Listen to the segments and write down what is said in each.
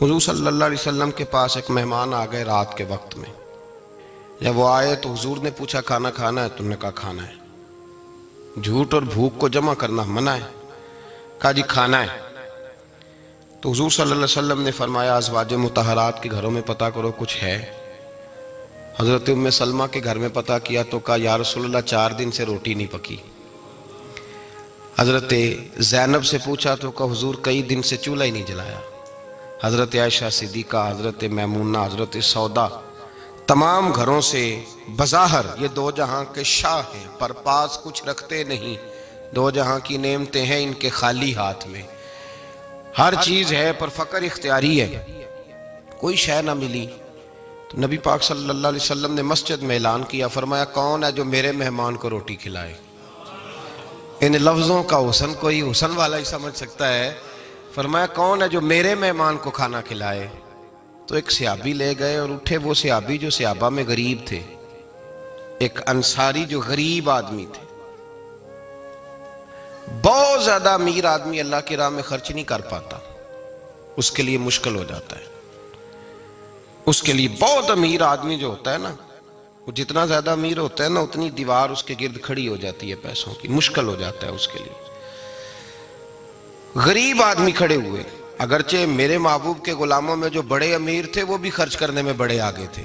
حضور صلی اللہ علیہ وسلم کے پاس ایک مہمان آ گئے رات کے وقت میں. جب وہ آئے تو حضور نے پوچھا کھانا کھانا ہے؟ تم نے کہا کھانا ہے. جھوٹ اور بھوک کو جمع کرنا منع ہے. کہا جی کھانا ہے. تو حضور صلی اللہ علیہ وسلم نے فرمایا ازواج مطہرات کے گھروں میں پتہ کرو کچھ ہے. حضرت ام سلمہ کے گھر میں پتہ کیا تو کہا یا رسول اللہ 4 دن سے روٹی نہیں پکی. حضرت زینب سے پوچھا تو کہا حضور کئی دن سے چولہا ہی نہیں جلایا. حضرت عائشہ صدیقہ، حضرت میمونہ، حضرت سودا، تمام گھروں سے بظاہر یہ 2 جہاں کے شاہ ہیں، پر پاس کچھ رکھتے نہیں. 2 جہاں کی نعمتیں ہیں ان کے خالی ہاتھ میں. ہر چیز ہے پر فقر اختیاری ہے. کوئی شے نہ ملی تو نبی پاک صلی اللہ علیہ وسلم نے مسجد میں اعلان کیا، فرمایا کون ہے جو میرے مہمان کو روٹی کھلائے؟ ان لفظوں کا حسن کوئی حسن والا ہی سمجھ سکتا ہے. فرمایا کون ہے جو میرے مہمان کو کھانا کھلائے؟ تو ایک صحابی لے گئے اور اٹھے وہ صحابی جو صحابہ میں غریب تھے، ایک انصاری جو غریب آدمی تھے. بہت زیادہ امیر آدمی اللہ کی راہ میں خرچ نہیں کر پاتا، اس کے لیے مشکل ہو جاتا ہے. اس کے لیے بہت امیر آدمی جو ہوتا ہے نا، وہ جتنا زیادہ امیر ہوتا ہے نا اتنی دیوار اس کے گرد کھڑی ہو جاتی ہے پیسوں کی، مشکل ہو جاتا ہے اس کے لیے. غریب آدمی کھڑے ہوئے. اگرچہ میرے محبوب کے غلاموں میں جو بڑے امیر تھے وہ بھی خرچ کرنے میں بڑے آگے تھے.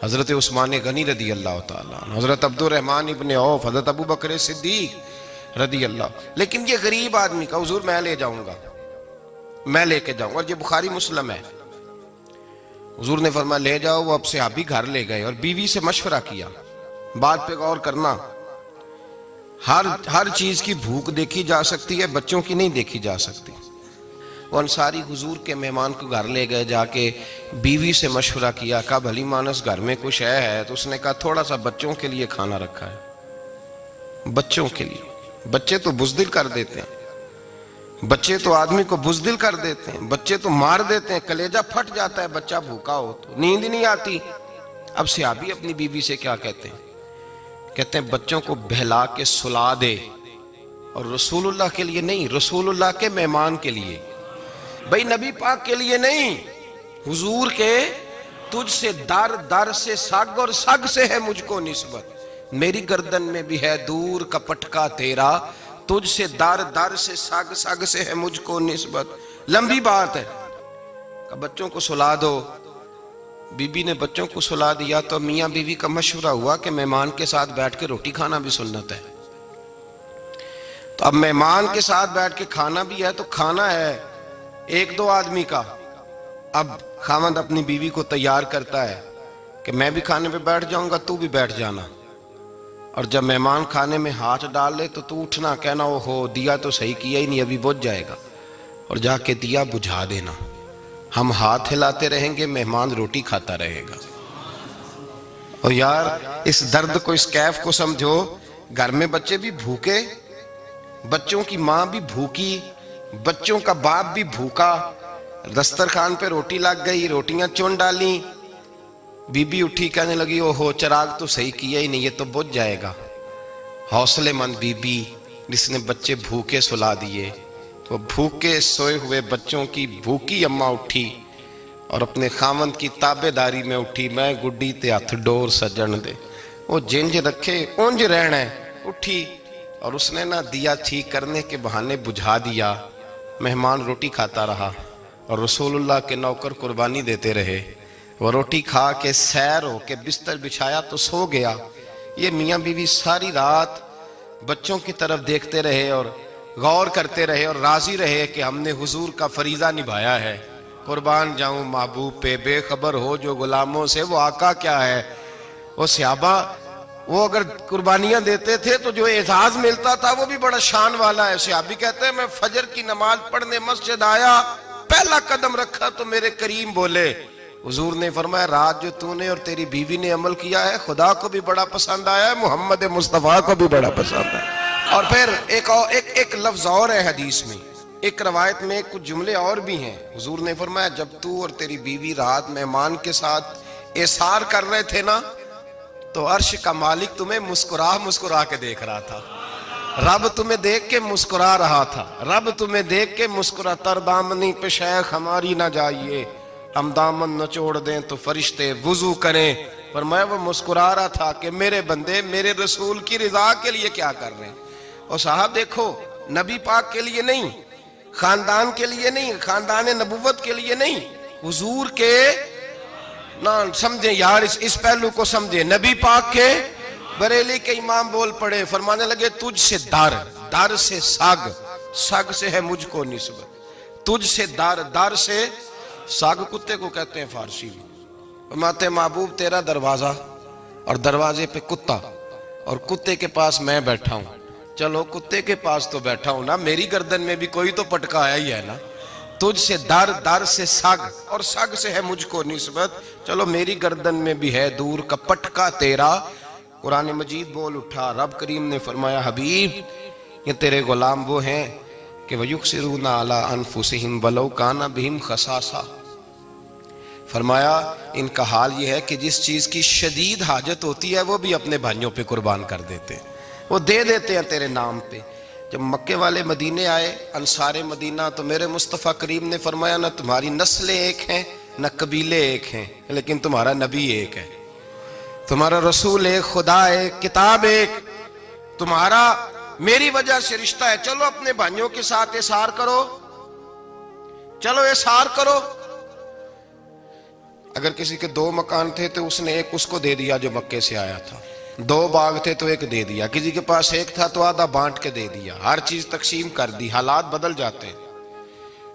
حضرت عثمان غنی رضی اللہ تعالیٰ عنہ، حضرت عبد الرحمن ابن عوف، حضرت ابو بکر صدیق رضی اللہ. لیکن یہ غریب آدمی کا حضور میں لے جاؤں گا، میں لے کے جاؤں گا. اور یہ بخاری مسلم ہے. حضور نے فرمایا لے جاؤ. وہ اب صحابی گھر لے گئے اور بیوی سے مشورہ کیا. بات پہ غور کرنا، ہر چیز کی بھوک دیکھی جا سکتی ہے، بچوں کی نہیں دیکھی جا سکتی. وہ انصاری حضور کے مہمان کو گھر لے گئے، جا کے بیوی سے مشورہ کیا. کہا بھلی مانس گھر میں کچھ ہے؟ تو اس نے کہا تھوڑا سا بچوں کے لیے کھانا رکھا ہے. بچوں کے لیے. بچے تو بزدل کر دیتے ہیں، بچے تو آدمی کو بزدل کر دیتے ہیں، بچے تو مار دیتے ہیں، کلیجہ پھٹ جاتا ہے بچہ بھوکا ہو تو، نیند نہیں آتی. اب صحابی اپنی بیوی سے کیا کہتے ہیں؟ کہتے ہیں بچوں کو بہلا کے سلا دے، اور رسول اللہ کے لیے نہیں، رسول اللہ کے مہمان کے لیے. بھئی نبی پاک کے لیے نہیں، حضور کے. تجھ سے در در سے سگ اور سگ سے ہے مجھ کو نسبت، میری گردن میں بھی ہے دور کا پٹکا تیرا. تجھ سے در در سے سگ سگ سے ہے مجھ کو نسبت. لمبی بات ہے. کہ بچوں کو سلا دو. بی بی نے بچوں کو سلا دیا تو میاں بیوی کا مشورہ ہوا کہ مہمان کے ساتھ بیٹھ کے روٹی کھانا بھی سنت ہے. تو اب مہمان کے ساتھ بیٹھ کے کھانا بھی ہے تو کھانا ہے 1-2 آدمی کا. اب خاوند اپنی بیوی کو تیار کرتا ہے کہ میں بھی کھانے پہ بیٹھ جاؤں گا، تو بھی بیٹھ جانا. اور جب مہمان کھانے میں ہاتھ ڈال لے تو اٹھنا، کہنا او ہو دیا تو صحیح کیا ہی نہیں، ابھی بجھ جائے گا. اور جا کے دیا بجھا دینا. ہم ہاتھ ہلاتے رہیں گے، مہمان روٹی کھاتا رہے گا. اور یار اس درد کو، اس کیف کو سمجھو. گھر میں بچے بھی بھوکے، بچوں کی ماں بھی بھوکی، بچوں کا باپ بھی بھوکا. دسترخوان پہ روٹی لگ گئی، روٹیاں چن ڈالیں. بی بی اٹھی کہنے لگی او ہو چراغ تو صحیح کیا ہی نہیں، یہ تو بجھ جائے گا. حوصلے مند بی بی جس نے بچے بھوکے سلا دیے. وہ بھوکے سوئے ہوئے بچوں کی بھوکی اماں اٹھی اور اپنے خاوند کی تابع داری میں اٹھی. میں گڈی تے ہتھ ڈور سجن دے، وہ جنج رکھے اونج رہنا ہے. اٹھی اور اس نے نہ دیا ٹھیک کرنے کے بہانے بجھا دیا. مہمان روٹی کھاتا رہا اور رسول اللہ کے نوکر قربانی دیتے رہے. وہ روٹی کھا کے سیر ہو کے بستر بچھایا تو سو گیا. یہ میاں بیوی ساری رات بچوں کی طرف دیکھتے رہے اور غور کرتے رہے اور راضی رہے کہ ہم نے حضور کا فریضہ نبھایا ہے. قربان جاؤں محبوب پہ، بے خبر ہو جو غلاموں سے وہ آقا کیا ہے. وہ صحابہ وہ اگر قربانیاں دیتے تھے تو جو اعزاز ملتا تھا وہ بھی بڑا شان والا ہے. صحابی کہتے ہیں میں فجر کی نماز پڑھنے مسجد آیا، پہلا قدم رکھا تو میرے کریم بولے. حضور نے فرمایا رات جو تو نے اور تیری بیوی نے عمل کیا ہے خدا کو بھی بڑا پسند آیا ہے، محمد مصطفیٰ کو بھی بڑا پسند ہے. اور پھر ایک لفظ اور ہے حدیث میں، ایک روایت میں کچھ جملے اور بھی ہیں. حضور نے فرمایا جب تو اور تیری بیوی رات مہمان کے ساتھ ایثار کر رہے تھے نا تو عرش کا مالک تمہیں مسکرا مسکرا کے دیکھ رہا تھا. رب تمہیں دیکھ کے مسکرا رہا تھا، رب تمہیں دیکھ کے مسکرا، تر دامنی پہ شیخ ہماری نہ جائیے، ہم دامن نہ چھوڑ دیں تو فرشتے وضو کریں۔ پر میں وہ مسکرا رہا تھا کہ میرے بندے میرے رسول کی رضا کے لیے کیا کر رہے ہیں۔ اور صاحب دیکھو، نبی پاک کے لیے نہیں، خاندان کے لیے نہیں، خاندان نبوت کے لیے نہیں، حضور کے نہ سمجھیں یار، اس پہلو کو سمجھیں، نبی پاک کے بریلی کے امام بول پڑے، فرمانے لگے تجھ سے در سے سگ سے ہے مجھ کو نسبت، تجھ سے در سے سگ کتے کو کہتے ہیں فارسی میں۔ فرماتے محبوب تیرا دروازہ اور دروازے پہ کتا اور کتے کے پاس میں بیٹھا ہوں، چلو کتے کے پاس تو بیٹھا ہوں نا، میری گردن میں بھی کوئی تو پٹکا آیا ہی ہے نا، تجھ سے در سے سگ اور سگ سے ہے مجھ کو نسبت، چلو میری گردن میں بھی ہے دور کا پٹکا تیرا۔ قرآن مجید بول اٹھا، رب کریم نے فرمایا حبیب یہ تیرے غلام وہ ہیں کہ وَيُقْصِرُونَ عَلَىٰ أَنفُسِهِمْ وَلَوْ كَانَ بِهِمْ خَصَاصَةٌ، فرمایا ان کا حال یہ ہے کہ جس چیز کی شدید حاجت ہوتی ہے وہ بھی اپنے بھائیوں پہ قربان کر دیتے ہیں، وہ دے دیتے ہیں تیرے نام پہ۔ جب مکے والے مدینے آئے انصار مدینہ تو میرے مصطفیٰ کریم نے فرمایا نہ تمہاری نسلیں ایک ہیں نہ قبیلے ایک ہیں، لیکن تمہارا نبی ایک ہے، تمہارا رسول ایک، خدا ایک، کتاب ایک، تمہارا میری وجہ سے رشتہ ہے، چلو اپنے بھائیوں کے ساتھ احسار کرو، چلو احسار کرو۔ اگر کسی کے 2 مکان تھے تو اس نے ایک اس کو دے دیا جو مکے سے آیا تھا، 2 باغ تھے تو ایک دے دیا، کسی کے پاس ایک تھا تو آدھا بانٹ کے دے دیا، ہر چیز تقسیم کر دی۔ حالات بدل جاتے ہیں،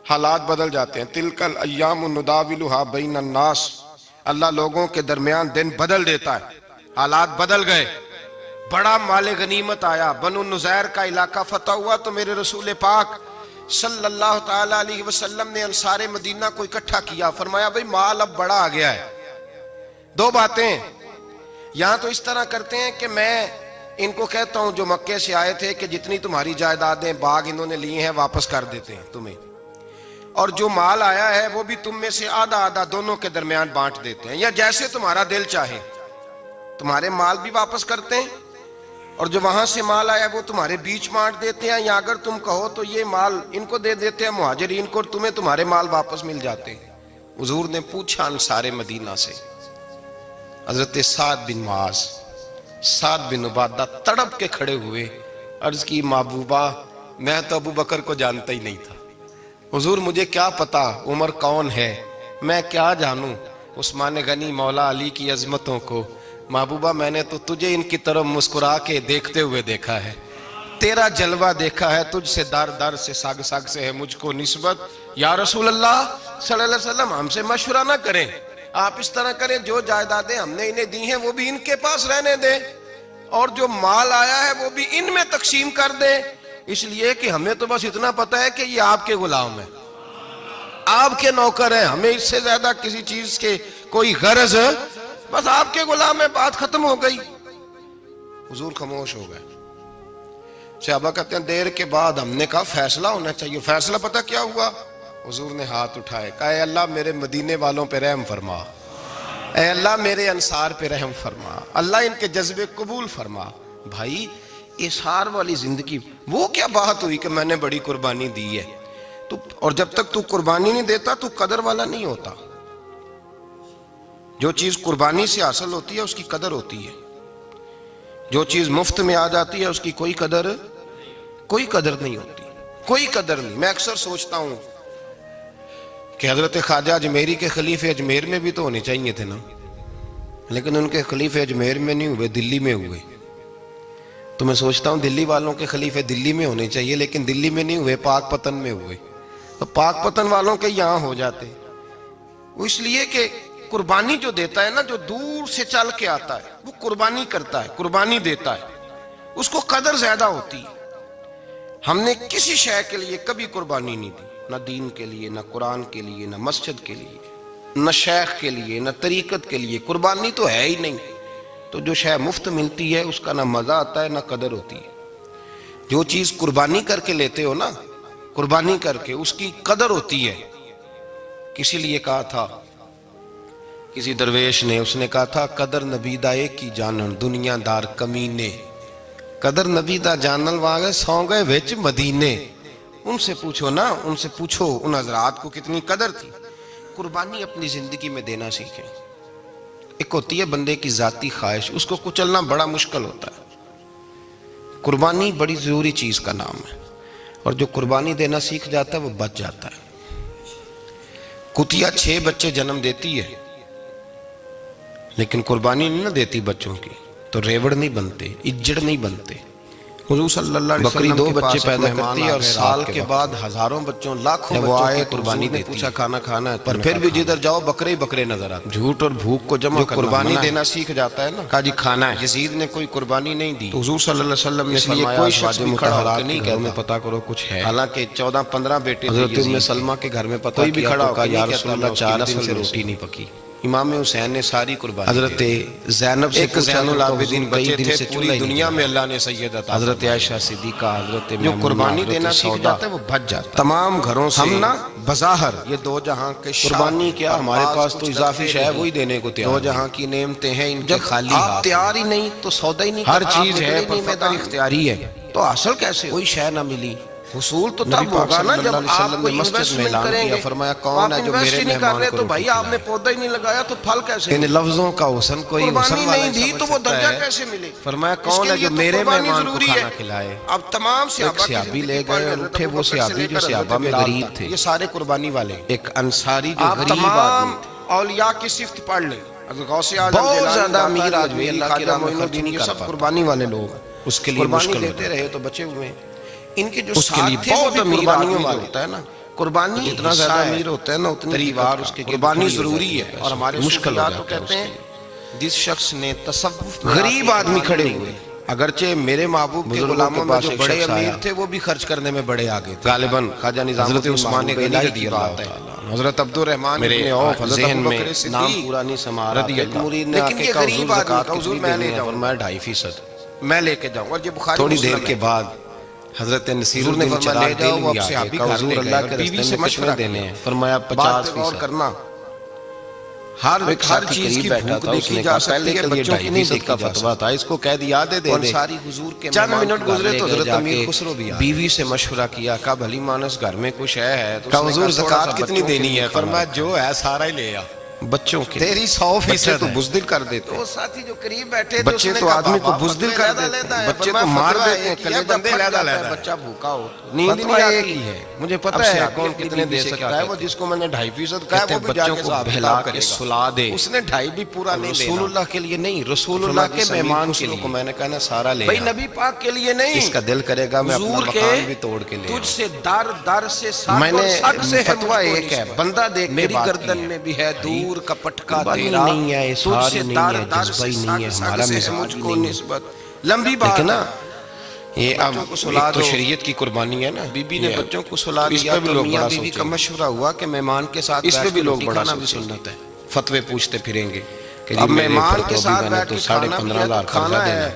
حالات بدل جاتے ہیں۔ تلک الایام نداولها بین الناس، اللہ لوگوں کے درمیان دن بدل دیتا ہے، حالات بدل گئے، بڑا مال غنیمت آیا، بنو نزیر کا علاقہ فتح ہوا تو میرے رسول پاک صلی اللہ تعالیٰ علیہ وسلم نے انصار مدینہ کو اکٹھا کیا، فرمایا بھئی مال اب بڑا آ گیا ہے، 2 باتیں، یہاں تو اس طرح کرتے ہیں کہ میں ان کو کہتا ہوں جو مکے سے آئے تھے کہ جتنی تمہاری جائیدادیں باغ انہوں نے لیے ہیں واپس کر دیتے ہیں تمہیں، اور جو مال آیا ہے وہ بھی تم میں سے آدھا آدھا دونوں کے درمیان بانٹ دیتے ہیں، یا جیسے تمہارا دل چاہے، تمہارے مال بھی واپس کرتے ہیں اور جو وہاں سے مال آیا وہ تمہارے بیچ بانٹ دیتے ہیں، یا اگر تم کہو تو یہ مال ان کو دے دیتے ہیں مہاجرین کو، اور تمہیں تمہارے مال واپس مل جاتے ہیں۔ حضور نے پوچھا انصار مدینہ سے، حضرت سعد بن معاذ، سعد بن عبادہ تڑپ کے کھڑے ہوئے، عرض کی محبوبہ میں تو ابو بکر کو جانتا ہی نہیں تھا، حضور مجھے کیا پتا عمر کون ہے، میں کیا جانوں عثمان غنی مولا علی کی عظمتوں کو، محبوبہ میں نے تو تجھے ان کی طرف مسکرا کے دیکھتے ہوئے دیکھا ہے، تیرا جلوہ دیکھا ہے، تجھ سے در سے سگ سے ہے مجھ کو نسبت۔ یا رسول اللہ صلی اللہ علیہ وسلم ہم سے مشورہ نہ کریں، آپ اس طرح کریں جو جائیدادیں ہم نے انہیں دی ہیں وہ بھی ان کے پاس رہنے دیں، اور جو مال آیا ہے وہ بھی ان میں تقسیم کر دیں، اس لیے کہ ہمیں تو بس اتنا پتا ہے کہ یہ آپ کے غلام ہیں، آپ کے نوکر ہیں، ہمیں اس سے زیادہ کسی چیز کے کوئی غرض، بس آپ کے غلام ہے، بات ختم ہو گئی۔ حضور خاموش ہو گئے۔ صحابہ کہتے ہیں دیر کے بعد ہم نے کہا فیصلہ ہونا چاہیے، فیصلہ پتہ کیا ہوا؟ حضور نے ہاتھ اٹھائے، کہا اے اللہ میرے مدینے والوں پہ رحم فرما، اے اللہ میرے انصار پہ رحم فرما، اللہ ان کے جذبے قبول فرما۔ بھائی احسار والی زندگی وہ کیا بات ہوئی کہ میں نے بڑی قربانی دی ہے، اور جب تک تو قربانی نہیں دیتا تو قدر والا نہیں ہوتا۔ جو چیز قربانی سے حاصل ہوتی ہے اس کی قدر ہوتی ہے، جو چیز مفت میں آ جاتی ہے اس کی کوئی قدر نہیں ہوتی، کوئی قدر نہیں۔ میں اکثر سوچتا ہوں کہ حضرت خواجہ اجمیری کے خلیفے اجمیر میں بھی تو ہونے چاہیے تھے نا، لیکن ان کے خلیفے اجمیر میں نہیں ہوئے، دلی میں ہوئے۔ تو میں سوچتا ہوں دلی والوں کے خلیفے دلی میں ہونے چاہیے، لیکن دلی میں نہیں ہوئے، پاک پتن میں ہوئے، تو پاک پتن والوں کے یہاں ہو جاتے۔ وہ اس لیے کہ قربانی جو دیتا ہے نا، جو دور سے چل کے آتا ہے وہ قربانی کرتا ہے، قربانی دیتا ہے، اس کو قدر زیادہ ہوتی ہے۔ ہم نے کسی شے کے لیے کبھی قربانی نہیں دی، نہ دین کے لیے، نہ قرآن کے لیے، نہ مسجد کے لیے، نہ شیخ کے لیے، نہ طریقت کے لیے، قربانی تو ہے ہی نہیں۔ تو جو شے مفت ملتی ہے اس کا نہ مزہ آتا ہے نہ قدر ہوتی ہے۔ جو چیز قربانی کر کے لیتے ہو نا، قربانی کر کے، اس کی قدر ہوتی ہے۔ کسی لیے کہا تھا کسی درویش نے، اس نے کہا تھا قدر نبیدہ ایک کی جانن دنیا دار کمینے، قدر نبی دا جانن واگے سو گئے وچ مدینے. ان سے پوچھو نا، ان سے پوچھو ان حضرات کو کتنی قدر تھی. قربانی اپنی زندگی میں دینا سیکھیں. ایک ہوتی ہے بندے کی ذاتی خواہش، اس کو کچلنا بڑا مشکل ہوتا ہے. قربانی بڑی ضروری چیز کا نام ہے، اور جو قربانی دینا سیکھ جاتا ہے وہ بچ جاتا ہے. کتیا 6 بچے جنم دیتی ہے لیکن قربانی نہیں نہ دیتی بچوں کی، تو ریوڑ نہیں بنتے، اجڑ نہیں بنتے. حضور صلی اللہ علیہ وسلم بکری 2 بچے پیدا کرتی ہے اور سال کے بعد ہزاروں بچوں لاکھوں بچوں کو قربانی دیتی ہے. پوچھا کھانا کھانا ہے، پر پھر بھی جدھر جاؤ بکرے ہی بکرے نظر آتے. جھوٹ اور بھوک کو جمع کرنا، قربانی دینا سیکھ جاتا ہے نا. کہا جی کھانا ہے. یزید نے کوئی قربانی نہیں دی تو حضور صلی اللہ علیہ وسلم نے فرمایا کوئی شخص بھی کھڑا ہو کے نہیں کہتا میں پتہ کرو کچھ ہے. حالانکہ 14-15 بیٹے حضرت ام سلمہ کے گھر میں پتہ کوئی بھی کھڑا ہو کے یا رسول اللہ 4 دن سے روٹی نہیں پکی. امام حسین نے ساری قربانی. حضرت زینب سے زین العابدین بچے تھے، پوری دنیا میں اللہ نے سید عطا. حضرت عائشہ صدیقہ، حضرت جو قربانی دینا سیکھ جاتا ہے وہ بچ جاتا ہے. تمام گھروں سے ہم نا بظاہر یہ 2 جہاں کے قربانی کیا ہمارے پاس تو اضافی شے ہے وہی دینے کو تیار. 2 جہاں کی نعمتیں ہیں، ان کے خالی ہاتھ. آپ تیار ہی نہیں تو سودا ہی نہیں. ہر چیز ہے پر فقط اختیاری ہے، تو حاصل کیسے؟ کوئی شے نہ ملی. حصول تو تب ہوگا نا جب آپ کو انویسٹمنٹ کریں گے. فرمایا کون ہے جو میرے مہمان کو تو بھائی آپ نے پودا ہی نہیں لگایا تو پھل کیسے؟ ان لفظوں کا حسن کوئی قربانی نہیں دی تو وہ درجہ کیسے ملے؟ فرمایا کون ہے جو میرے مہمان کو کھانا کھلائے. اب تمام صحابی لے گئے اور اٹھے وہ صحابی جو صحابہ میں غریب تھے، یہ سارے قربانی والے. ایک انصاری جو غریب آدمی تھے. اولیاء کی صفت پڑھ لیں، بہت زیادہ امیر آدمی اللہ کے راہ میں خرچ نہیں کر پاتا. قربانی والے لوگ اس کے لیے قربانی دیتے رہے تو بچے ہوئے. ان کے جو اس کے لیے بہت قربانیوں والا ہوتا ہے نا. قربانی جتنا زیادہ امیر ہوتا ہے نا اتنی تریوار اس کے قربانی ضروری ہے. اور ہمارے مشکل تو کہتے ہیں جس شخص نے تصوف غریب آدمی کھڑے ہوئے، اگرچہ میرے محبوب کے غلاموں میں جو بڑے امیر تھے وہ بھی خرچ کرنے میں بڑے آگے تھے. غالباً خواجہ نظام الدین عثمان غنی رضی اللہ تعالیٰ، حضرت عبد الرحمن بن عوف، حضرت ابوبکر صدیق، نام پورا نہیں سما رہا. لیکن یہ غریب آدمی کا حضور میں لے جاؤں، فرمایا 2.5% میں لے کے جاؤں. اور یہ بخاری تھوڑی دیر کے بعد حضرت نصیر الدین چراغ دہلوی آ گئے. حضور اللہ کے راستے میں مشورہ دینے ہیں. فرمایا 50% کرنا. ہر چیز کی بھوک دیکھی جا سکتی ہے، بچوں کی نہیں دیکھی جا سکتی. اس کو قید یاد دے دے. چند منٹ گزرے تو حضرت امیر خسرو بھی آئے. بیوی سے مشورہ کیا، کہا بھلی مانس گھر میں کچھ ہے تو حضور زکوٰۃ کتنی دینی ہے؟ فرمایا جو ہے سارا ہی لے آ. بچوں کے تیری 100% تو بزدل کر دیتے. وہ ساتھی جو قریب بیٹھے تھے بچے تو آدمی کو بزدل کر دیتے ہیں، بچے تو مار دیتے ہیں. کلے بندے لیدا لیدا بچہ بھوکا ہو نیند نہیں آتی ہے. مجھے پتہ ہے کون کتنے دے سکتا ہے. وہ جس کو میں نے 2.5% کہا وہ بھی جا کے بہلا کے سلا دے. اس نے 2.5 بھی پورا نہیں دینا. رسول اللہ کے لیے نہیں، رسول اللہ کے مہمان کے لیے. میں نے کہا نا سارا لے بھائی نبی پاک کے لیے نہیں. اس کا دل کرے گا میں اپنا مکان بھی توڑ کے لے. تجھ سے در سے میں نے فتویٰ ایک ہے، بندہ دیکھ میری گردن میں بھی ہے دور کپٹ کا نہیں ہے، تجھ سے در جذبہ ہی نہیں ہے ہمارا مزاج کو نسبت. لمبی بات نا یہ. اب ایک تو شریعت کی قربانی ہے نا. بی بی نے بچوں کو سلا دیا تو میاں بیوی کا مشورہ ہوا کہ مہمان کے ساتھ اس پہ بھی لوگ بڑا سنت ہے. فتوے پوچھتے پھریں گے کہ اب مہمان کے ساتھ بیٹھ کے 15,500 کھانا ہے.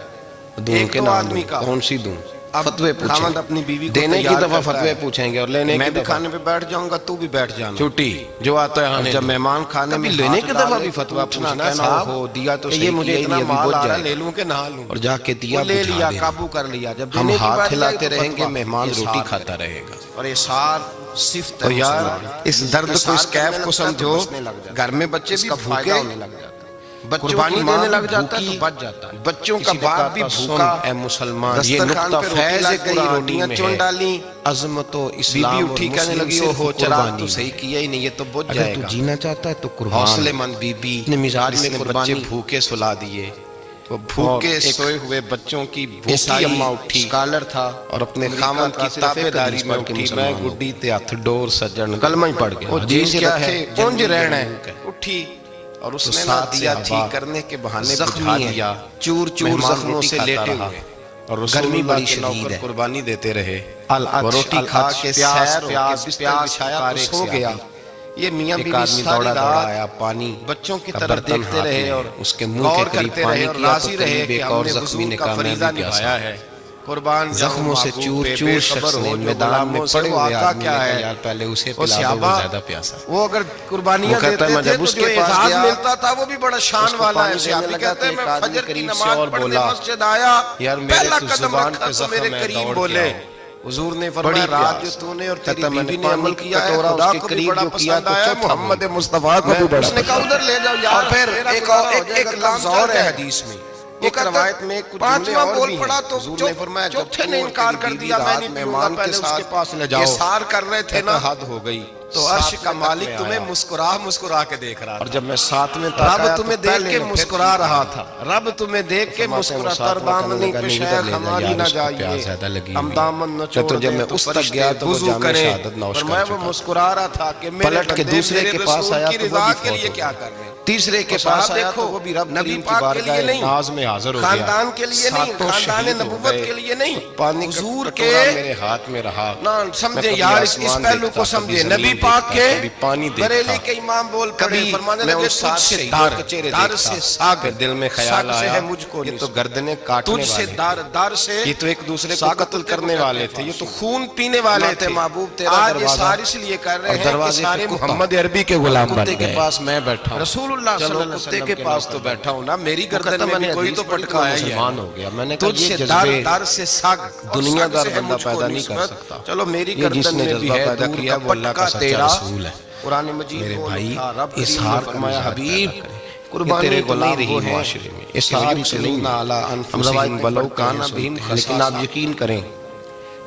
دوں کے نام کون سی دوں؟ فتوے پوچھیں اپنی بیوی کو. دینے کی دفعہ فتوے پوچھیں گے اور لینے میں بھی کھانے پہ بیٹھ جاؤں گا تو بھی بیٹھ جانا. چھٹی جو آتا ہے جب مہمان کھانے میں لینے کی دفعہ بھی فتویٰ پوچھنا ہو دیا تو یہ مجھے اتنا مال آ رہا لے لوں کہ نہ لوں. اور جا کے دیا لے لیا قابو کر لیا. جب ہم ہاتھ ہلاتے رہیں گے مہمان روٹی کھاتا رہے گا. اور یہ سار صفت ہے. یار اس درد کو اس کیف کو سمجھو. گھر میں بچے بھی بھوکے ہونے لگ جاتے، قربانی دینے لگ جاتا ہے تو بچ جاتا ہے. بچوں کا باپ بھی بھوکا اے مسلمان. یہ نقطہ فیض کئی روٹیاں چون ڈالی. عظمت و اسلام بیوی اٹھی کہنے لگی ہو چراغ تو صحیح کیا ہی نہیں، یہ تو بجھ جائے گا. اگر تو جینا چاہتا ہے تو قربان. حوصلے مند بی بی نے مزاج میں بچے بھوکے سلا دیے. وہ بھوکے سوئے ہوئے بچوں کی بھوکی اماں اٹھی. اسکالر تھا اور اپنے خامد کی تابعداری میں اٹھی. میں گڈی تے ہتھ ڈور سجن کلمہ ہی پڑھ گیا. وہ جیس کیا ہے اونج رہنا ہے. اٹھی اور اس نے دیا ٹھیک کرنے کے بہانے بجھا دیا. چور چور زخموں سے لیٹے ہوئے اور گرمی بڑی شدید ہے قربانی دیتے رہے. وہ روٹی کھا کے سیر پیاس چھایا تو سو گیا. یہ میاں بیوی ساری رات پانی بچوں کی طرف دیکھتے رہے اور اس کے منہ کے قریب پانی کیا تو قریب ایک اور زخمی نے کہا میں بھی پیاسا ہے. قربان زخموں سے چور چور شخص نے میدان میں پڑے ہوئے آدمی نے کہا یار پہلے اسے پلا دو، وہ زیادہ پیاسا ہے۔ وہ اگر قربانیاں دیتے تھے تو جو اعزاز ملتا تھا وہ بھی بڑا شان والا ہے۔ صحابی کہتے ہیں میں فجر کی نماز پڑھنے مسجد آیا، پہلا قدم رکھا تو میرے کریم بولے، حضور نے فرمایا رات جو تو نے اور تیری بیوی نے عمل کیا ہے خدا کو بھی بڑا پسند آیا، محمد مصطفیٰ کو بھی بڑا۔ اس نے کہا ادھر لے جاؤ یار۔ اور پھر ایک لفظ اور ہے حدیث میں، ایک روایت میں کچھ جملے اور بھی ہیں۔ حضور نے فرمایا جب تھے نے انکار کر دیا میں نہیں پیوں گا، پہلے اس کے پاس لے جاؤ، اصرار کر رہے تھے نا، حد ہو گئی۔ تو عرش کا مالک تمہیں مسکرا کے دیکھ رہا تھا، اور جب میں ساتھ میں رب تمہیں دیکھ کے مسکرا رہا تھا، رب تمہیں دیکھ کے مسکرا، تر دامنی پہ شیخ ہماری نہ جائیے، ہم دامن نہ چھوڑ دیں تو فرشتے وضو کریں۔ فرمایا وہ مسکرا رہا تھا کہ میرے بندے میرے رسول کی رضا کے لیے کیا کر رہے ہیں۔ تیسرے کے پاس آیا تو وہ بھی رب نبی پاک کے لیے نہیں، ناز میں حاضر ہو گیا، خاندان کے لیے نہیں، خاندان نبوت کے لیے نہیں، پانی حضور کا کے میرے ہاتھ میں رہا نہ سمجھے یار، اس پہلو کو سمجھے۔ نبی پاک کے بریلی کے امام بول پڑے، فرمانے لگے تجھ سے دار سے ساگ، دل میں خیال آیا مجھ کو یہ تو گردنیں کاٹنے تجھ سے دار سے، یہ تو ایک دوسرے کو قتل کرنے والے تھے، یہ تو خون پینے والے تھے۔ محبوب تیرا آج یہ دروازہ سارے اس لیے کر رہے ہیں کہ دروازے سارے پہ محمد عربی کے غلام بن کتے کے گئے۔ پاس میں بیٹھا ہوں، رسول اللہ صلی اللہ علیہ وسلم کے پاس تو بیٹھا ہوں نا، میری گردن میں بھی کوئی تو پٹکایا ہی ہے۔ مسلمان ہو گیا، میں نے کہا تجھ یہ سے جذبے دار سے ساگ، دنیا دار بندہ پیدا نہیں کر سکتا، چلو میری یہ جس گردن نے میں بھی جذبہ ہے پیدا دور کیا کا وہ اللہ کا پٹکا سچا تیرا۔ رسول ہے۔ قرآن مجید میرے بھائی اظہار فرمایا حبیب قربانی تیرے غلام رہی وہ ہے معاشرے میں اظہار سے نہیں، لیکن آپ یقین کریں،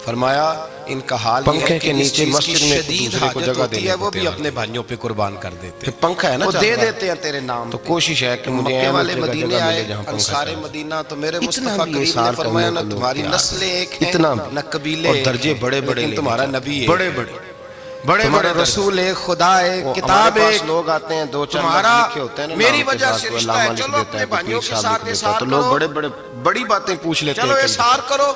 فرمایا ان کا حال پنکھے کے نیچے مسجد مسجد میں شدید دوسرے کو حاجت جگہ ہوتی دینے ہے وہ ہوتے بھی ہیں، اپنے بھائیوں پہ قربان کر دیتے ہیں۔ پنکھا ہے نا وہ چل دے رہا ہے، دیتے ہیں تیرے نام تو پہ۔ کوشش ہے کہ مجھے مکے والے جگہ مدینے ملے آئے، جہاں پنکھا انصار چل رہا ہے۔ مدینہ تو میرے اتنا مصطفیٰ بھی کریم اظہار نے فرمایا کرنے نہ کو تمہاری لوگ نسلیں ایک ہیں اتنا نہ قبیلے اور ایک درجے ہیں، بڑے بڑے لیکن تمہارا نبی ہے، بڑے بڑے بڑے رسول ایک، خدا ایک، کتاب ایک، لوگ آتے ہیں دو چار تمہارا لکھے ہوتے ہیں نا، میری نام کے وجہ ساتھ سے کوئی رشتہ علامہ ہے، لکھ چلو دیتا اپنے ہے، کوئی بھائیوں پیر کے صاحب ساتھ لکھ دیتا ہے، احسار تو لوگ کرو، بڑے بڑے بڑی باتیں پوچھ لیتے چلو ہیں۔ احسار کرو۔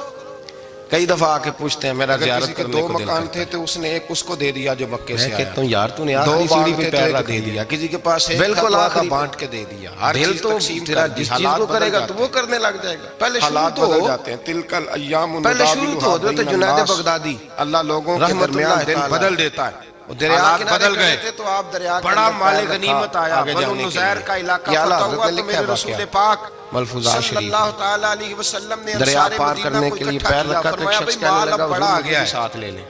کئی دفعہ آ کے پوچھتے ہیں میرا اگر زیارت کسی کے کرنے دو کو دل مکان کرتا تھے تو اس نے ایک اس کو دے دیا جو مکے ہے۔ سے میں آیا، کہتا ہوں یار تو نے دو آخری باغ سیڑھی پہ تھے تو پیر ایک رکھ دے دیا، دیا، کسی کے پاس ایک بالکل تھا آخری بانٹ کے دے دیا۔ ہر دل چیز تو تقسیم تیرا کر دی، جس چیز حالات کو کرے بدل گا جاتے تو وہ کرنے لگ جائے گا۔ پہلے حالات شروع بدل تو جاتے ہیں، تلک الایام پہلے شروع تو ہوتے تھے جنید بغدادی، اللہ لوگوں کے رحمت درمیان اللہ دل تعالی، بدل دیتا ہے۔ دریا حالات کنارے بدل گئے تھے تو آپ دریا کے بڑا اندر مال پیر رکھا غنیمت آیا، آگے بنو جانے کے نزیر لیے۔ کا علاقہ یا اللہ فتح حضرت ہوا نے تو لکھا میرے ہے رسول واقعہ پاک ملفوظات صلی شریف، اللہ تعالیٰ علیہ وسلم نے دریا انصار پار مدینہ کرنے کو کے لیے اکٹھا پیر کیا، رکھا تو ایک فرمایا شخص بھئی کہنے مال لگا اب بڑا آ حضور گیا مجھے ہے۔ ساتھ لے لیں۔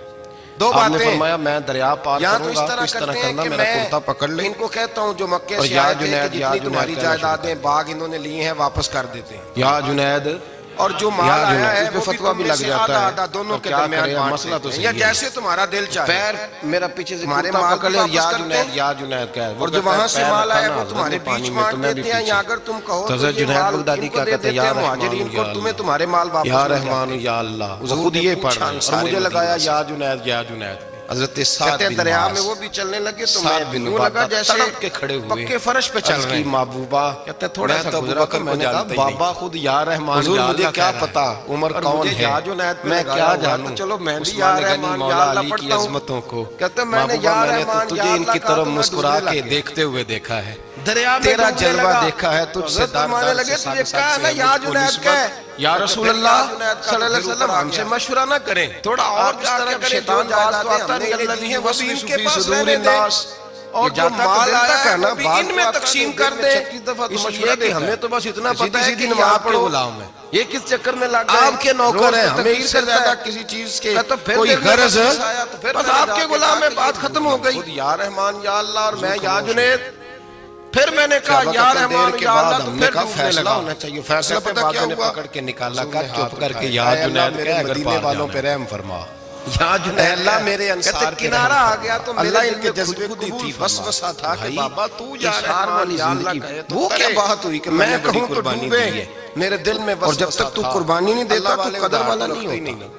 دو آپ نے باتیں فرمایا میں دریا پار یا تو کروں اس گا طرح تو اس طرح کرتے ہیں کرنا، کہ میرا میں کرتا پکڑ لے، ان کو کہتا ہوں جو مکے اور سے یا آئے تھے کہ جنید یا جتنی تمہاری جنید جائیدادیں باغ انہوں نے لیے ہیں واپس کر دیتے ہیں، یا جنید اور جو مال یا آیا جنید، ہے اس پہ وہ بھی فتویٰ تم بھی میں لگ سے جاتا آدھا ہے، آدھا دونوں تو کے کیا درمیان کرے، بانٹ مسئلہ تو دیتے ہیں، یا صحیح ہے۔ جیسے تمہارا دل چاہے۔ پیر میرا پیچھے سے تمہارے کرتا مال پکڑ بھی لے، واپس یا کرتے جنید ہیں، یا جنید کہہ اور جو وہاں سے مال آیا وہ تمہارے بیچ بیچ بانٹ دیتے ہیں، یا اگر تم کہو تو حضرت یہ جنید مال بغدادی ان کو کیا دے کہتے ہیں، دیتے یا ہیں مہاجرین رحمان کو، یا تمہیں اللہ، تمہارے مال واپس یا مل رحمان جاتے ہیں۔ یا اللہ، حضور خود نے یہ پوچھا پڑھ رہا ہے، اور انصار مجھے لگایا مدینہ یا جنید یا جنید۔ حضرت کہتے ہیں دریا میں وہ بھی چلنے لگے تو سعد میں بن یوں لگا عبادہ جیسے تڑپ کے کھڑے ہوئے، پکے فرش پہ چل عرض رہے کی ہیں۔ محبوبہ کہتے ہیں تھوڑا میں سا تو گزرا ابوبکر تو میں نے کہا جانتا ہی نہیں۔ بابا خود یا رحمان حضور یا مجھے اللہ کیا کہہ رہا پتا ہے، عمر اور کون مجھے ہے، یا جنید پہ میں لگایا کیا ہوا جانوں، تو چلو میں بھی یا عثمان غنی رحمان یا مولا اللہ علی کی پڑھتا ہوں۔ عظمتوں کو، کہتے ہیں میں نے محبوبہ یا میں نے رحمان تو یا تجھے ان اللہ کی کہا طرف تو میں مسکرا ڈوبنے کے لگ گیا۔ دیکھتے ہوئے دیکھا ہے، دریا میں تیرا ڈوبنے جلوہ لگا۔ دیکھا ہے تجھ سے حضرت فرمانے لگے تو یہ کہا نا یا جنید کہے، یا رسول اللہ صلی اللہ علیہ وسلم ہم سے مشورہ نہ کریں، تھوڑا اور اس طرح کریں، شیطان جو باز تو جائیدادیں آتا ہم نے نہیں، انہیں دی ہیں وہ بھی ان کے فی پاس صدور رہنے دیں، الناس، اور جو مال آیا ہے وہ بھی ان میں تقسیم کر دیں۔ اس لیے کہ ہمیں تو بس اتنا پتا ہے کہ یہ آپ کے غلام ہے، یہ کس چکر میں لگ گئے، آپ کے نوکر ہیں، ہمیں اس سے زیادہ کسی چیز کے کوئی غرض ہے، بس آپ کے غلام میں بات ختم ہو گئی۔ خود یا رحمان یا اللہ اور میں یا جنید۔ پھر میں نے کہا یا رحمان کے یا بعد اللہ تو ہم نے پھر کہا ڈوبنے فیصلہ لگا۔ ہونا چاہیے، فیصلہ کہتے پتہ بعد کیا میں نے ہوا، پکڑ کے نکالا، حضور نے کہا چپ کر کے اٹھایا، یا اے اللہ جنید میرے کہے اگر مدینے پار والوں جانا پہ ہے۔ رحم فرما، یا جنید اللہ میرے انصار کہتے پہ کنارہ رحم آ گیا تو اللہ میرے ان دل کے میں جذبے خود کو تھی، فرما۔ وسوسہ تھا کہ بھائی، بابا تو یا اشار رحمان والی یا اللہ زندگی، کہے تو وہ کرے۔ کیا بات ہوئی کہ میں نے بڑی کہوں تو قربانی ڈوبے، دی ہے، میرے دل میں اور جب وسوسہ تک تو تھا۔ قربانی نہیں دیتا اللہ تو والے قدر ادھار والا تو نہیں رکھتے ہی ہوتا۔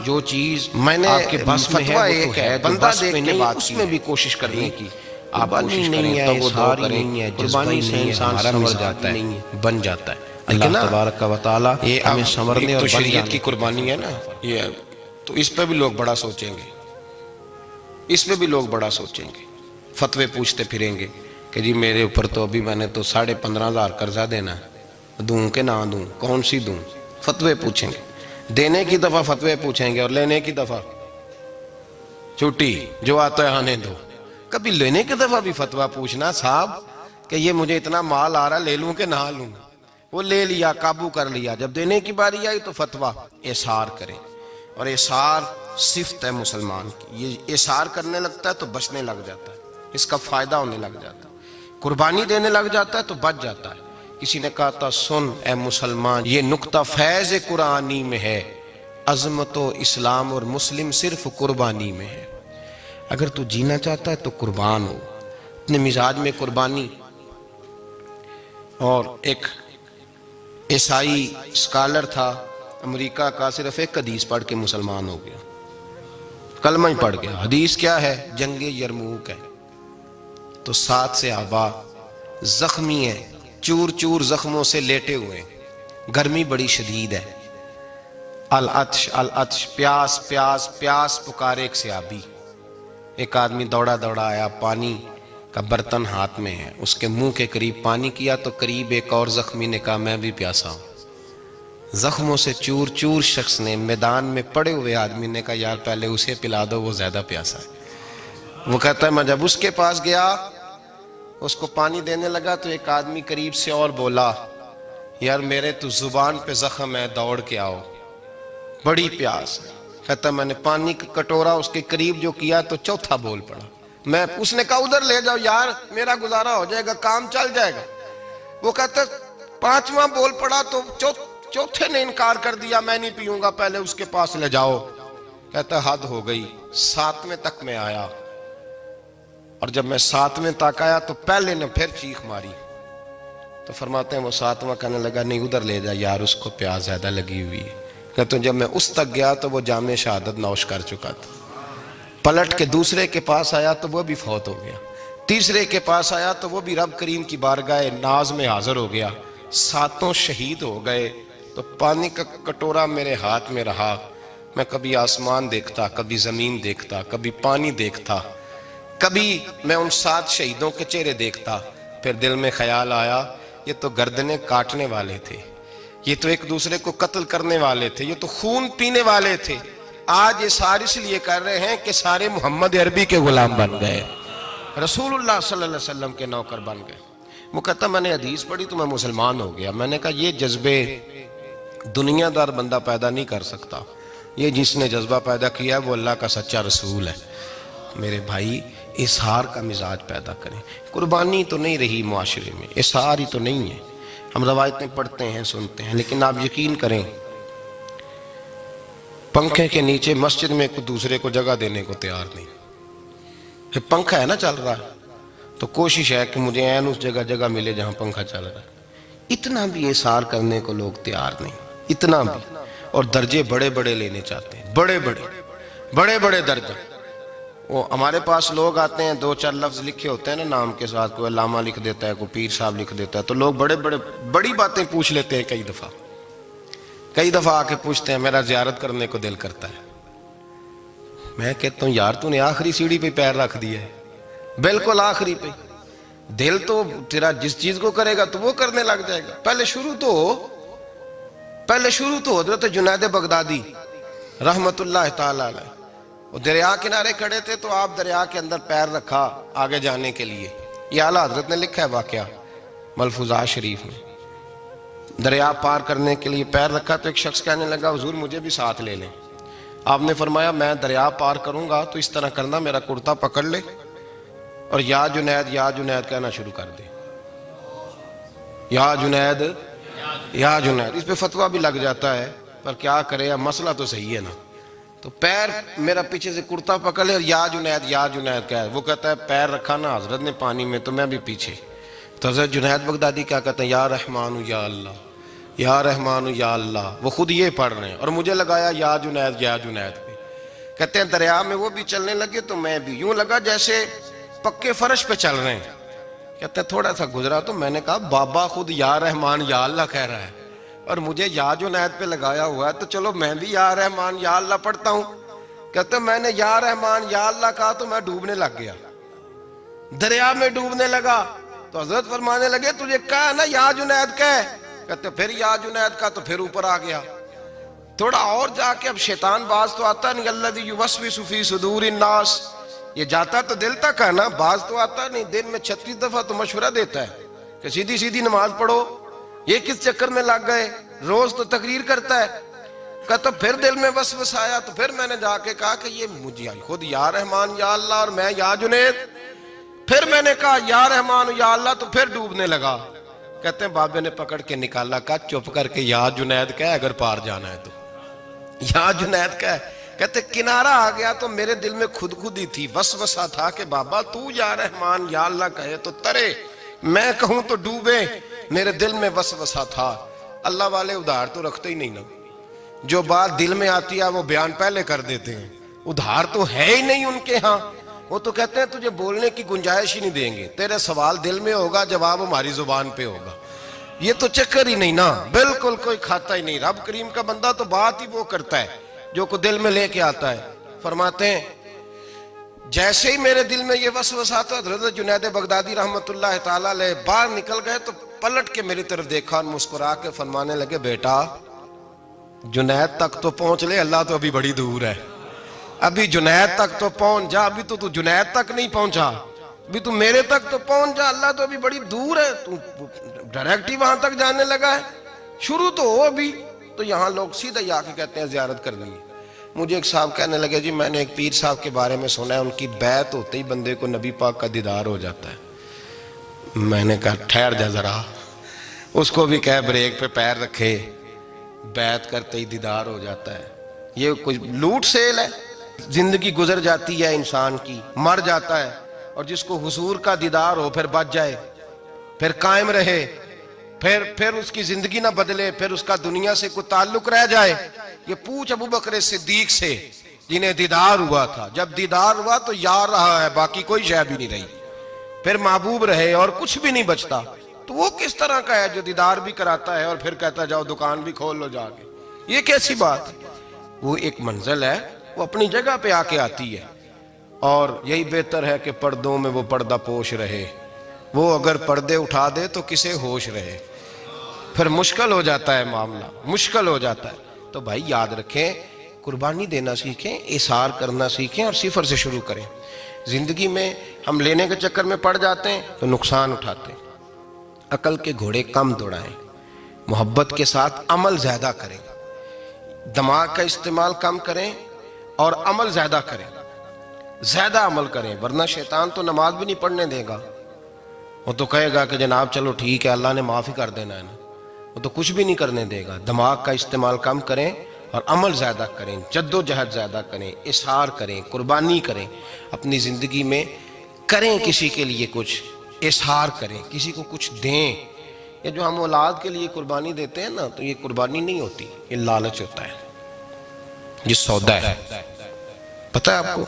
جو چیز میں نے آپ کے بس میں فتویٰ ہے وہ ایک تو ہے، ہے، بندہ بس دیکھ میں کے نہیں، بات اس کی میں ہے۔ بھی کوشش کرنے کی آپ قربانی کوشش نہیں کریں ہے، تو وہ اظہار دو کریں، نہیں ہے، قربانی جذبہ سے نہیں ہے، انسان ہمارا سمجھ مزاج جاتا نہیں ہے، ہے۔ بن جاتا ہے۔ لیکن اللہ نا تبارک و تعالیٰ یہ ہمیں اب سنورنے ایک اور تو بن شریعت جانے کی قربانی ہے نا، یہ تو اس پہ بھی لوگ بڑا سوچیں گے، اس پہ بھی لوگ بڑا سوچیں گے، فتوے پوچھتے پھریں گے کہ جی میرے اوپر تو ابھی میں نے تو 15,500 قرضہ دینا ہے، دوں کہ نہ دوں، کون سی دوں، فتوے پوچھیں گے۔ دینے کی دفعہ فتوے پوچھیں گے اور لینے کی دفعہ چھٹی، جو آتا ہے آنے دو۔ کبھی لینے کی دفعہ بھی فتویٰ پوچھنا صاحب کہ یہ مجھے اتنا مال آ رہا لے لوں کہ نہ لوں، وہ لے لیا، قابو کر لیا، جب دینے کی باری آئی تو فتویٰ احصار کریں۔ اور احصار صفت ہے مسلمان کی، یہ احصار کرنے لگتا ہے تو بچنے لگ جاتا ہے۔ اس کا فائدہ ہونے لگ جاتا ہے، قربانی دینے لگ جاتا ہے تو بچ جاتا ہے۔ کسی نے کہا تھا سن اے مسلمان، یہ نقطہ فیض قرآنی میں ہے، عظمت و اسلام اور مسلم صرف قربانی میں ہے۔ اگر تو جینا چاہتا ہے تو قربان ہو، اپنے مزاج میں قربانی۔ اور ایک عیسائی اسکالر تھا امریکہ کا، صرف ایک حدیث پڑھ کے مسلمان ہو گیا، کلمہ ہی پڑھ گیا۔ حدیث کیا ہے؟ جنگ یرموک ہے۔ تو 7 صحابہ زخمی ہیں، چور چور زخموں سے لیٹے ہوئے ہیں، گرمی بڑی شدید ہے، العطش العطش، پیاس پیاس پیاس پکارے ایک صحابی۔ ایک آدمی دوڑا دوڑا آیا، پانی کا برتن ہاتھ میں ہے، اس کے منہ کے قریب پانی کیا تو قریب ایک اور زخمی نے کہا میں بھی پیاسا ہوں۔ زخموں سے چور چور شخص نے، میدان میں پڑے ہوئے آدمی نے کہا یار پہلے اسے پلا دو، وہ زیادہ پیاسا ہے۔ وہ کہتا ہے میں جب اس کے پاس گیا، اس کو پانی دینے لگا تو ایک آدمی قریب سے اور بولا یار میرے تو زبان پہ زخم ہے، دوڑ کے آؤ، بڑی پیاس ہے۔ کہتا میں نے پانی کا کٹورا اس کے قریب جو کیا تو چوتھا بول پڑا، اس نے کہا ادھر لے جاؤ یار میرا گزارا ہو جائے گا، کام چل جائے گا۔ وہ کہتا 5واں بول پڑا تو چوتھے نے انکار کر دیا، میں نہیں پیوں گا، پہلے اس کے پاس لے جاؤ۔ کہتا حد ہو گئی، 7ویں تک میں آیا، اور جب میں 7ویں تک آیا تو پہلے نے پھر چیخ ماری۔ تو فرماتے ہیں وہ 7واں کہنے لگا نہیں ادھر لے جا یار، اس کو پیاس زیادہ لگی ہوئی ہے۔ کہتے ہیں جب میں اس تک گیا تو وہ جام شہادت نوش کر چکا تھا۔ پلٹ کے دوسرے کے پاس آیا تو وہ بھی فوت ہو گیا، تیسرے کے پاس آیا تو وہ بھی رب کریم کی بارگاہ ناز میں حاضر ہو گیا، 7 شہید ہو گئے۔ تو پانی کا کٹورا میرے ہاتھ میں رہا، میں کبھی آسمان دیکھتا، کبھی زمین دیکھتا، کبھی پانی دیکھتا، کبھی میں ان 7 شہیدوں کے چہرے دیکھتا، پھر دل میں خیال آیا یہ تو گردنیں کاٹنے والے تھے، یہ تو ایک دوسرے کو قتل کرنے والے تھے، یہ تو خون پینے والے تھے، آج یہ سارے اس لیے کر رہے ہیں کہ سارے محمد عربی کے غلام بن گئے، رسول اللہ صلی اللہ علیہ وسلم کے نوکر بن گئے۔ وہ کہتا میں نے حدیث پڑھی تو میں مسلمان ہو گیا۔ میں نے کہا یہ جذبے دنیا دار بندہ پیدا نہیں کر سکتا، یہ جس نے جذبہ پیدا کیا ہے وہ اللہ کا سچا رسول ہے۔ میرے بھائی اظہار کا مزاج پیدا کریں، قربانی تو نہیں رہی معاشرے میں، اظہار ہی تو نہیں ہے، ہم روایتیں پڑھتے ہیں سنتے ہیں، لیکن آپ یقین کریں پنکھے کے نیچے مسجد میں ایک دوسرے کو جگہ دینے کو تیار نہیں۔ پھر پنکھا ہے نا چل رہا ہے تو کوشش ہے کہ مجھے عین اس جگہ ملے جہاں پنکھا چل رہا ہے، اتنا بھی اظہار کرنے کو لوگ تیار نہیں، اتنا بھی، اور درجے بڑے بڑے لینے چاہتے ہیں، بڑے بڑے درجے۔ وہ ہمارے پاس لوگ آتے ہیں 2-4 لفظ لکھے ہوتے ہیں نا نام کے ساتھ، کوئی علامہ لکھ دیتا ہے، کوئی پیر صاحب لکھ دیتا ہے، تو لوگ بڑی باتیں پوچھ لیتے ہیں۔ کئی دفعہ آ کے پوچھتے ہیں میرا زیارت کرنے کو دل کرتا ہے۔ میں کہتا ہوں یار تو نے آخری سیڑھی پہ پیر رکھ دیا ہے، بالکل آخری پہ، دل تو تیرا جس چیز کو کرے گا تو وہ کرنے لگ جائے گا۔ پہلے شروع تو حضرت جنید بغدادی رحمت اللہ تعالی علیہ، وہ دریا کنارے کھڑے تھے تو آپ دریا کے اندر پیر رکھا آگے جانے کے لیے، یہ اعلیٰ حضرت نے لکھا ہے واقعہ ملفوظات شریف میں۔ دریا پار کرنے کے لیے پیر رکھا تو ایک شخص کہنے لگا حضور مجھے بھی ساتھ لے لیں۔ آپ نے فرمایا میں دریا پار کروں گا تو اس طرح کرنا میرا کرتا پکڑ لے اور یا جنید کہنا شروع کر دے، یا جنید۔ اس پہ فتویٰ بھی لگ جاتا ہے پر کیا کرے، اب مسئلہ تو صحیح ہے نا، تو پیر میرا پیچھے سے کرتا پکڑ لے اور یا جنید کہہ، وہ کہتا ہے پیر رکھا نا حضرت نے پانی میں تو میں بھی پیچھے، تو حضرت جنید بغدادی کیا کہتے ہیں یا رحمان یا اللہ، یا رحمان یا اللہ، وہ خود یہ پڑھ رہے ہیں اور مجھے لگایا یا جنید پہ۔ کہتے ہیں دریا میں وہ بھی چلنے لگے تو میں بھی، یوں لگا جیسے پکے فرش پہ چل رہے ہیں۔ کہتے ہیں تھوڑا سا گزرا تو میں نے کہا بابا خود یا رحمان یا اللہ کہہ رہا ہے اور مجھے یا جنید پہ لگایا ہوا ہے، تو چلو میں بھی یا رحمان یا اللہ پڑھتا ہوں۔ کہتے ہیں میں نے یا رحمان یا اللہ کہا تو میں ڈوبنے لگ گیا، دریا میں ڈوبنے لگا، تو حضرت فرمانے لگے تجھے کہا نا یا جنید کہہ، کہتے پھر یا جنید کا تو پھر اوپر آ گیا، تھوڑا اور جا کے اب شیطان باز تو آتا نہیں، الذی یوسوس فی صدور الناس، یہ جاتا تو دل تک ہے نا، باز تو آتا نہیں، دن میں 36 دفعہ تو مشورہ دیتا ہے کہ سیدھی نماز پڑھو، یہ کس چکر میں لگ گئے، روز تو تقریر کرتا ہے۔ کہتا پھر دل میں وسوسہ آیا تو پھر میں نے جا کے کہا کہ یہ مجھے خود یا رحمان یا اللہ اور میں یا جنید، پھر میں نے کہا یا رحمان یا اللہ، تو پھر ڈوبنے لگا۔ کہتے ہیں بابے نے پکڑ کے نکالا، کہا چپ کر کے یا جنید کہہ اگر پار جانا ہے تو، یا جنید کہہ۔ کہتے کنارہ آ گیا تو میرے دل میں خود ہی تھی، وسوسہ تھا کہ بابا تو یا رحمان یا اللہ کہے تو ترے، میں کہوں تو ڈوبے۔ میرے دل میں وسوسہ تھا۔ اللہ والے ادھار تو رکھتے ہی نہیں نا، جو بات دل میں آتی ہے وہ بیان پہلے کر دیتے ہیں، ادھار تو ہے ہی نہیں ان کے ہاں۔ وہ تو کہتے ہیں تجھے بولنے کی گنجائش ہی نہیں دیں گے، تیرے سوال دل میں ہوگا، جواب ہماری زبان پہ ہوگا۔ یہ تو چکر ہی نہیں نا، بالکل کوئی کھاتا ہی نہیں۔ رب کریم کا بندہ تو بات ہی وہ کرتا ہے جو کو دل میں لے کے آتا ہے۔ فرماتے ہیں جیسے ہی میرے دل میں یہ وسوسہ آتا، حضرت جنید بغدادی رحمت اللہ تعالیٰ علیہ باہر نکل گئے تو پلٹ کے میری طرف دیکھا اور مسکرا کے فرمانے لگے بیٹا جنید تک تو پہنچ لے، اللہ تو ابھی بڑی دور ہے، ابھی جنید تک تو پہنچ جا، ابھی تو جنید تک نہیں پہنچا، ابھی تو میرے تک تو پہنچ جا، اللہ تو ابھی بڑی دور ہے، تو ڈائریکٹ ہی وہاں تک جانے لگا ہے، شروع تو ہو ابھی۔ تو یہاں لوگ سیدھا ہی آ کے کہتے ہیں زیارت کرنی ہے۔ مجھے ایک صاحب کہنے لگے جی میں نے ایک پیر صاحب کے بارے میں سنا ہے ان کی بیعت ہوتے ہی بندے کو نبی پاک کا دیدار ہو جاتا ہے۔ میں نے کہا ٹھہر جا ذرا، اس کو بھی کہہ بریک پہ پیر رکھے، بیعت کرتے ہی دیدار ہو جاتا ہے، یہ کوئی لوٹ سیل ہے؟ زندگی گزر جاتی ہے انسان کی، مر جاتا ہے، اور جس کو حضور کا دیدار ہو پھر بچ جائے، پھر قائم رہے، پھر اس کی زندگی نہ بدلے، پھر اس کا دنیا سے کوئی تعلق رہ جائے۔ یہ پوچھ ابو بکر صدیق سے جنہیں دیدار ہوا تھا، جب دیدار ہوا تو یار رہا ہے، باقی کوئی شے بھی نہیں رہی، پھر محبوب رہے اور کچھ بھی نہیں بچتا۔ تو وہ کس طرح کا ہے جو دیدار بھی کراتا ہے اور پھر کہتا جاؤ دکان بھی کھول لو جا کے؟ یہ کیسی بات؟ وہ ایک منزل ہے، وہ اپنی جگہ پہ آ کے آتی ہے، اور یہی بہتر ہے کہ پردوں میں وہ پردہ پوش رہے۔ وہ اگر پردے اٹھا دے تو کسے ہوش رہے، پھر مشکل ہو جاتا ہے معاملہ، مشکل ہو جاتا ہے۔ تو بھائی یاد رکھیں، قربانی دینا سیکھیں، اثار کرنا سیکھیں اور صفر سے شروع کریں۔ زندگی میں ہم لینے کے چکر میں پڑ جاتے ہیں تو نقصان اٹھاتے ہیں۔ عقل کے گھوڑے کم دوڑائیں، محبت کے ساتھ عمل زیادہ کریں، دماغ کا استعمال کم کریں اور عمل زیادہ کریں، زیادہ عمل کریں، ورنہ شیطان تو نماز بھی نہیں پڑھنے دے گا۔ وہ تو کہے گا کہ جناب چلو ٹھیک ہے اللہ نے معافی کر دینا ہے نا، وہ تو کچھ بھی نہیں کرنے دے گا۔ دماغ کا استعمال کم کریں اور عمل زیادہ کریں، جد و جہد زیادہ کریں، اظہار کریں، قربانی کریں، اپنی زندگی میں کریں، کسی کے لیے کچھ اظہار کریں، کسی کو کچھ دیں۔ یہ جو ہم اولاد کے لیے قربانی دیتے ہیں نا، تو یہ قربانی نہیں ہوتی، یہ لالچ ہوتا ہے، یہ سودا ہے، پتہ ہے آپ کو؟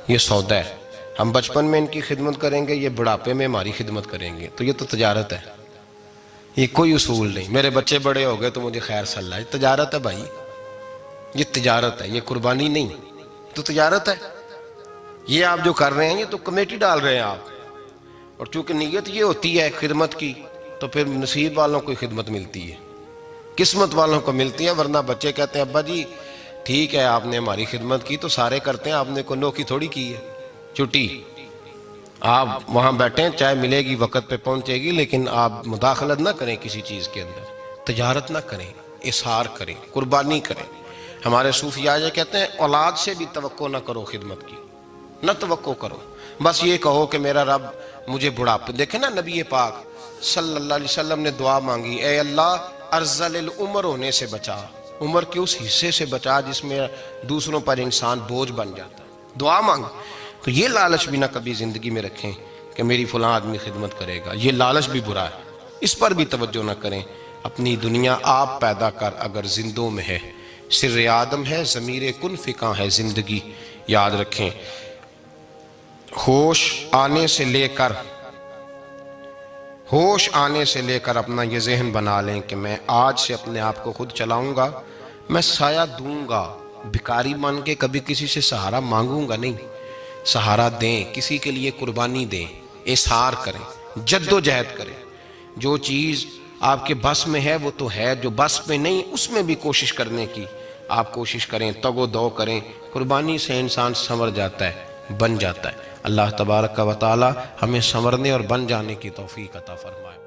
یہ سودا ہے۔ ہم بچپن میں ان کی خدمت کریں گے، یہ بڑھاپے میں ہماری خدمت کریں گے، تو یہ تو تجارت ہے، یہ کوئی اصول نہیں۔ میرے بچے بڑے ہو گئے تو مجھے خیر صلی اللہ، یہ تجارت ہے بھائی، یہ تجارت ہے، یہ قربانی نہیں، تو تجارت ہے۔ یہ آپ جو کر رہے ہیں یہ تو کمیٹی ڈال رہے ہیں آپ، اور چونکہ نیت یہ ہوتی ہے خدمت کی، تو پھر نصیب والوں کو خدمت ملتی ہے، قسمت والوں کو ملتی ہے۔ ورنہ بچے کہتے ہیں ابا جی ٹھیک ہے آپ نے ہماری خدمت کی تو سارے کرتے ہیں، آپ نے کوئی نوکی تھوڑی کی ہے، چھٹی آپ وہاں بیٹھیں، چائے ملے گی وقت پہ پہنچے گی، لیکن آپ مداخلت نہ کریں کسی چیز کے اندر، تجارت نہ کریں، اظہار کریں، قربانی کریں۔ ہمارے صوفیاء یہ کہتے ہیں اولاد سے بھی توقع نہ کرو خدمت کی، نہ توقع کرو، بس یہ کہو کہ میرا رب مجھے بڑھاپے، دیکھیں نا نبی پاک صلی اللہ علیہ وسلم نے دعا مانگی، اے اللہ ارذل العمر ہونے سے بچا، عمر کے اس حصے سے بچا جس میں دوسروں پر انسان بوجھ بن جاتا ہے، دعا مانگ۔ تو یہ لالچ بھی نہ کبھی زندگی میں رکھیں کہ میری فلاں آدمی خدمت کرے گا، یہ لالچ بھی برا ہے، اس پر بھی توجہ نہ کریں۔ اپنی دنیا آپ پیدا کر اگر زندوں میں ہے، سر آدم ہے، ضمیر کن فکاں ہے زندگی، یاد رکھیں۔ ہوش آنے سے لے کر اپنا یہ ذہن بنا لیں کہ میں آج سے اپنے آپ کو خود چلاؤں گا، میں سایہ دوں گا، بھکاری مان کے کبھی کسی سے سہارا مانگوں گا نہیں، سہارا دیں، کسی کے لیے قربانی دیں، اظہار کریں، جد و جہد کریں۔ جو چیز آپ کے بس میں ہے وہ تو ہے، جو بس میں نہیں اس میں بھی کوشش کرنے کی آپ کوشش کریں، تگ و دو کریں۔ قربانی سے انسان سنور جاتا ہے، بن جاتا ہے۔ اللہ تبارک و تعالی ہمیں سنورنے اور بن جانے کی توفیق عطا فرمائے۔